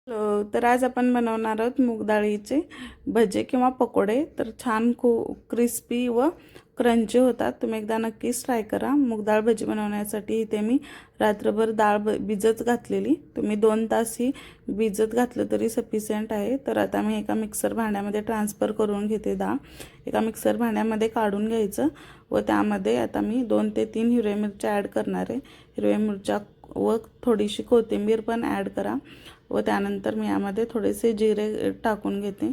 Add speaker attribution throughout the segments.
Speaker 1: तर आज आपण बनवणार आहोत मूग डाळीचे भजे किंवा पकोडे। तर छान क्रिस्पी व क्रंची होतात। तुम्ही एकदा नक्कीच ट्राय करा। मूग डाळ भजी बनवण्यासाठी इथे मी रात्रभर डाळ भिजत घातलेली। तुम्ही 2 तास ही भिजत घातलं तरी सफिशियंट आहे। तर आता मी एका मिक्सर भांड्यामध्ये ट्रान्सफर करून घेते डाळ। एका मिक्सर भांड्यामध्ये काढून घ्यायचं व त्यामध्ये आता मी 2 ते 3 हिरव्या मिरच्या ॲड करणार आहे। हिरव्या मिरच्या व थोडीशी कोथिंबीर पण ॲड करा व त्यानंतर मी यामध्ये थोडेसे जिरे टाकून घेते।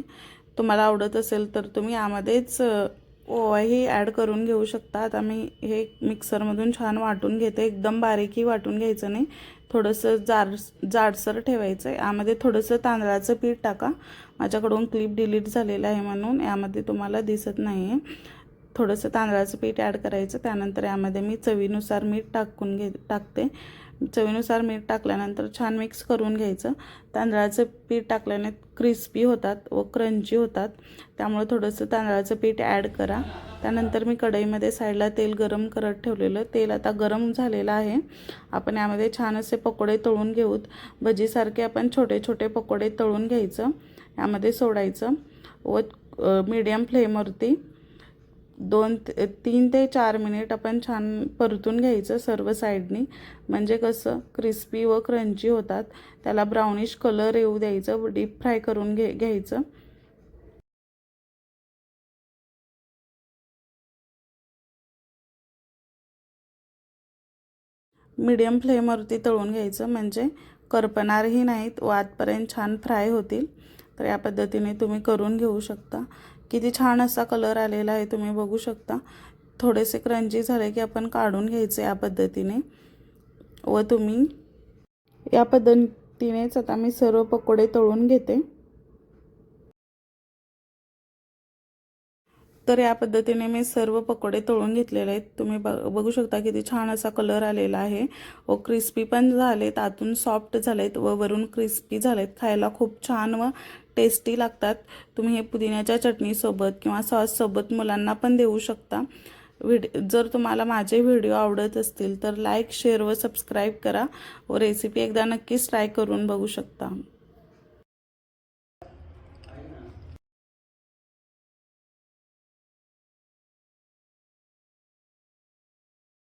Speaker 1: तुम्हाला आवडत असेल तर तुम्ही यामध्येच ओवाही ॲड करून घेऊ शकता। आता मी हे मिक्सरमधून छान वाटून घेते। एकदम बारीकही वाटून घ्यायचं नाही, थोडंसं जाडसर ठेवायचं आहे। यामध्ये थोडंसं तांदळाचं पीठ टाका। माझ्याकडून क्लिप डिलीट झालेला आहे म्हणून यामध्ये तुम्हाला दिसत नाही आहे। थोडंसं तांदळाचं पीठ ॲड करायचं। त्यानंतर यामध्ये मी चवीनुसार मीठ टाकते। चवीनुसार मीठ टाकल्यानंतर छान मिक्स करून घ्यायचं। तांदळाचं पीठ टाकल्याने क्रिस्पी होतात व क्रंची होतात, त्यामुळे थोडंसं तांदळाचं पीठ ॲड करा। त्यानंतर मी कढईमध्ये साईडला तेल गरम करत ठेवलेलं, तेल आता गरम झालेलं आहे। आपण यामध्ये छान असे पकोडे तळून घेऊत। भजीसारखे आपण छोटे छोटे पकोडे तळून घ्यायचं, यामध्ये सोडायचं व मीडियम फ्लेमवरती 3 ते 4 मिनिट आपण छान परतून घ्यायचं सर्व साईडनी। म्हणजे कसं क्रिस्पी व क्रंची होतात। त्याला ब्राउनिश कलर येऊ द्यायचं व डीप फ्राय करून घ्यायचं। मीडियम फ्लेमवरती तळून घ्यायचं, म्हणजे करपणारही नाहीत व आतपर्यंत छान फ्राय होतील। तर या पद्धतीने तुम्ही करून घेऊ शकता। किती छान असा कलर आलेला आहे, तुम्ही बघू शकता। थोडेसे क्रंची झाले की आपण काढून घ्यायचे या पद्धतीने व तुम्ही या पद्धतीनेच आता मी सर्व पकोडे तळून घेते। तर या पद्धतीने मी सर्व पकोडे तळून घेतलेले आहेत। तुम्ही बघू शकता किती छान असा कलर आलेला आहे व क्रिस्पी पण झालेत, आतून सॉफ्ट झालेत व वरून क्रिस्पी झालेत। खायला खूप छान व टेस्टी लागतात। तुम्ही हे पुदिन्याच्या चटणीसोबत किंवा सॉससोबत मुलांना पण देऊ शकता। जर तुम्हाला माझे व्हिडिओ आवडत असतील तर लाईक, शेअर व सबस्क्राईब करा व रेसिपी एकदा नक्कीच ट्राय करून बघू शकता।